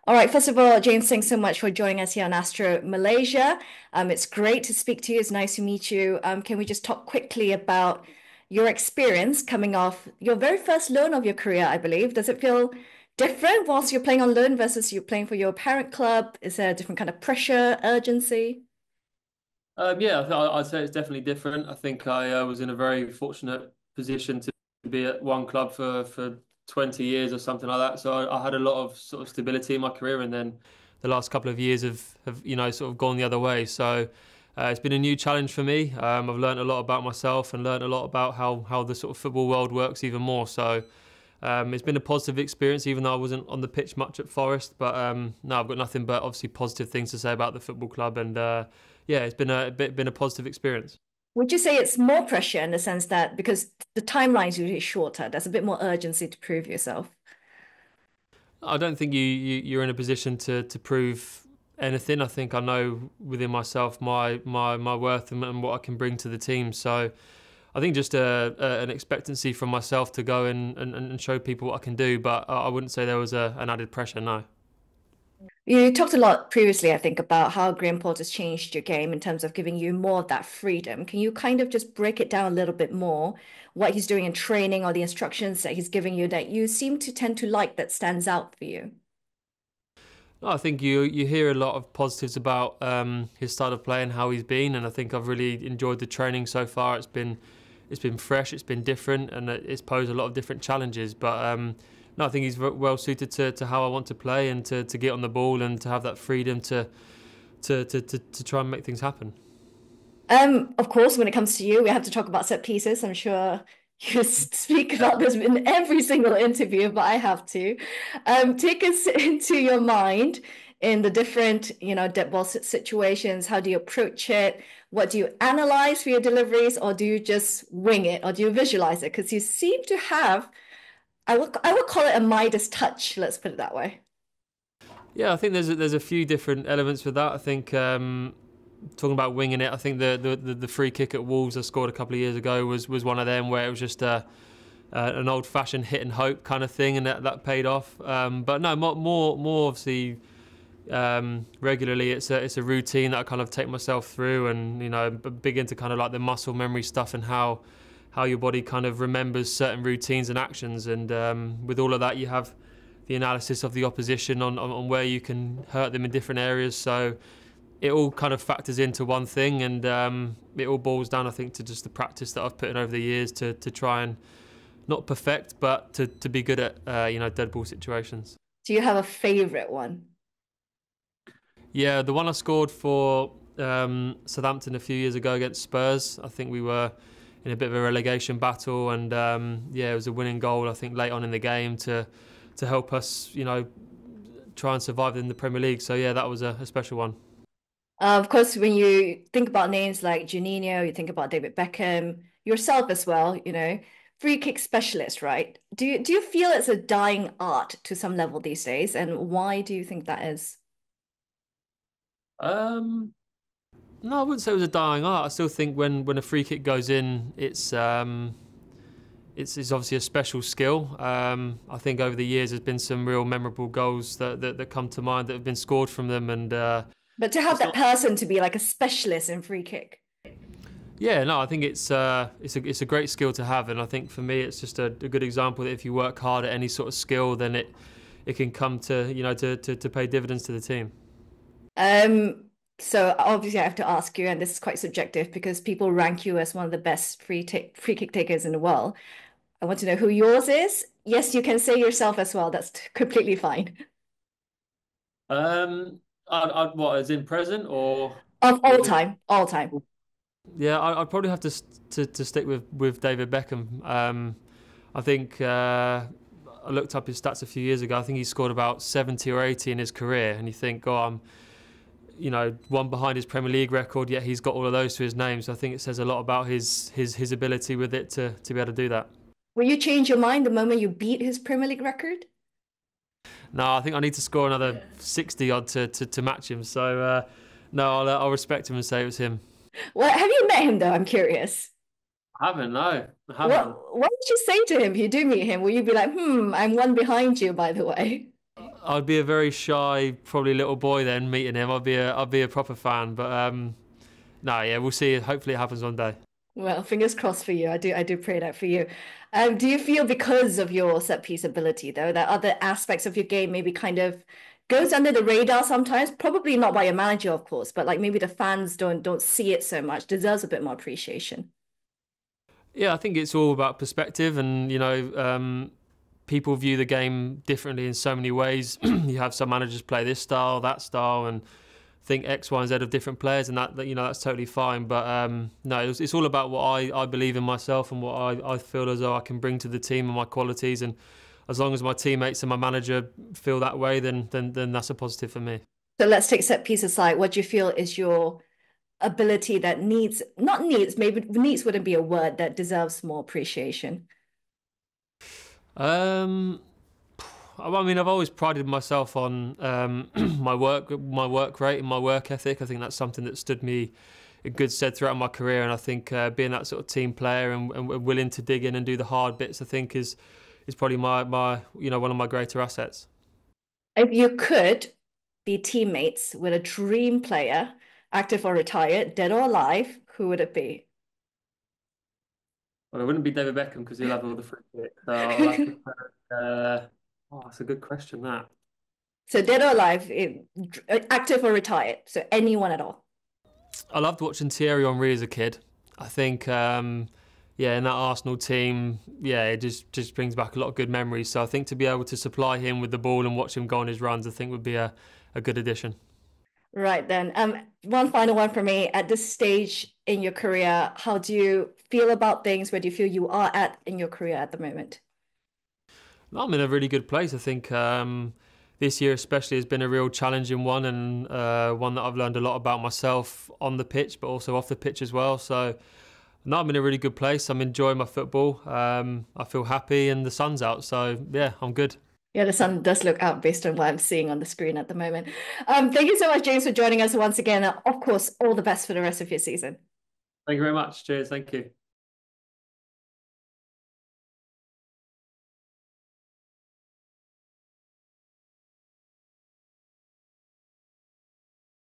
All right, first of all, James, thanks so much for joining us here on Astro Malaysia. It's great to speak to you. It's nice to meet you. Can we just talk quickly about your experience coming off your very first loan of your career, I believe? Does it feel different whilst you're playing on loan versus you playing for your parent club? Is there a different kind of pressure, urgency? Yeah, I'd say it's definitely different. I think I was in a very fortunate position to be at one club for 20 years or something like that. So I had a lot of sort of stability in my career, and then the last couple of years have sort of gone the other way. So it's been a new challenge for me. I've learned a lot about myself and learned a lot about how the sort of football world works even more. So it's been a positive experience, even though I wasn't on the pitch much at Forest. But no, I've got nothing but obviously positive things to say about the football club, and yeah, it's been a positive experience. Would you say it's more pressure in the sense that because the timeline's usually shorter, there's a bit more urgency to prove yourself? I don't think you're in a position to prove anything. I think I know within myself my worth and what I can bring to the team. So I think just an expectancy from myself to go and show people what I can do. But I wouldn't say there was an added pressure. No. You talked a lot previously, I think, about how Graham Potter's changed your game in terms of giving you more of that freedom. Can you kind of just break it down a little bit more, what he's doing in training or the instructions that he's giving you that you seem to tend to like that stands out for you? No, I think you hear a lot of positives about his style of play and how he's been, and I think I've really enjoyed the training so far. It's been fresh, it's been different, and it's posed a lot of different challenges. But no, I think he's well suited to how I want to play and to get on the ball and to have that freedom to try and make things happen. Of course, when it comes to you, we have to talk about set pieces. I'm sure you speak about this in every single interview, but I have to. Take us into your mind in the different, dead ball situations. How do you approach it? What do you analyze for your deliveries, or do you just wing it, or do you visualize it? Because you seem to have, I would call it a Midas touch. Let's put it that way. Yeah, I think there's a few different elements with that. I think talking about winging it, I think the free kick at Wolves I scored a couple of years ago was one of them where it was just an old-fashioned hit and hope kind of thing, and that paid off. But no, more obviously regularly. It's a routine that I kind of take myself through, and big into kind of like the muscle memory stuff and how your body kind of remembers certain routines and actions. And with all of that, you have the analysis of the opposition on where you can hurt them in different areas. So it all kind of factors into one thing, and it all boils down, I think, to just the practice that I've put in over the years to try and not perfect, but to be good at dead ball situations. Do you have a favorite one? Yeah, the one I scored for Southampton a few years ago against Spurs. I think we were in a bit of a relegation battle, and yeah, it was a winning goal. I think late on in the game to help us, try and survive in the Premier League. So yeah, that was a special one. Of course, when you think about names like Juninho, you think about David Beckham, yourself as well, free kick specialist, right? Do you feel it's a dying art to some level these days? And why do you think that is? Um, no, I wouldn't say it was a dying art. I still think when a free kick goes in, it's obviously a special skill. I think over the years there's been some real memorable goals that come to mind that have been scored from them, and But to have it's that not. person to be like a specialist in free kick. Yeah, no, I think it's a great skill to have, and I think for me it's just a good example that if you work hard at any sort of skill, then it can come to to pay dividends to the team. Um, so obviously I have to ask you, and this is quite subjective because people rank you as one of the best free kick takers in the world. I want to know who yours is. Yes, you can say yourself as well. That's completely fine. What, as in present Of or all just. time, all time. Yeah, I'd probably have to stick with David Beckham. I think I looked up his stats a few years ago. I think he scored about 70 or 80 in his career, and you think, oh, I'm one behind his Premier League record, yet he's got all of those to his name. So I think it says a lot about his ability with it to be able to do that. Will you change your mind the moment you beat his Premier League record? No, I think I need to score another 60 odd to match him. So no, I'll respect him and say it was him. Well, have you met him though? I'm curious. I haven't, no, I haven't. What did you say to him if you do meet him? Will you be like, I'm one behind you, by the way? I'd be a very shy, probably little boy then meeting him. I'd be a proper fan. But no, yeah, we'll see. Hopefully, it happens one day. Well, fingers crossed for you. I do pray that for you. Do you feel because of your set piece ability, though, that other aspects of your game maybe kind of goes under the radar sometimes? Probably not by your manager, of course, but like maybe the fans don't see it so much, deserves a bit more appreciation. Yeah, I think it's all about perspective, and people view the game differently in so many ways. You have some managers play this style, that style, and think X, Y, and Z of different players, and that's totally fine. But no, it's all about what I believe in myself and what I feel as though I can bring to the team and my qualities. And as long as my teammates and my manager feel that way, then that's a positive for me. So let's take set piece aside. What do you feel is your ability that needs, not needs, maybe needs wouldn't be a word that deserves more appreciation? Um, I mean, I've always prided myself on my work rate and my work ethic. I think that's something that stood me in good stead throughout my career. And I think being that sort of team player and willing to dig in and do the hard bits, I think is probably my one of my greater assets. If you could be teammates with a dream player, active or retired, dead or alive, who would it be? Well, it wouldn't be David Beckham because he'll have all the free kicks. So I'll have to. That's a good question. That. So dead or alive, active or retired, so anyone at all. I loved watching Thierry Henry as a kid. I think, yeah, in that Arsenal team, yeah, it just brings back a lot of good memories. So I think to be able to supply him with the ball and watch him go on his runs, I think would be a good addition. Right then. One final one for me. At this stage in your career, how do you feel about things? Where do you feel you are at in your career at the moment? I'm in a really good place. I think this year especially has been a real challenging one, and one that I've learned a lot about myself on the pitch, but also off the pitch as well. So now I'm in a really good place. I'm enjoying my football. I feel happy, and the sun's out. So yeah, I'm good. Yeah, the sun does look out based on what I'm seeing on the screen at the moment. Thank you so much, James, for joining us once again. Of course, all the best for the rest of your season. Thank you very much. Cheers. Thank you.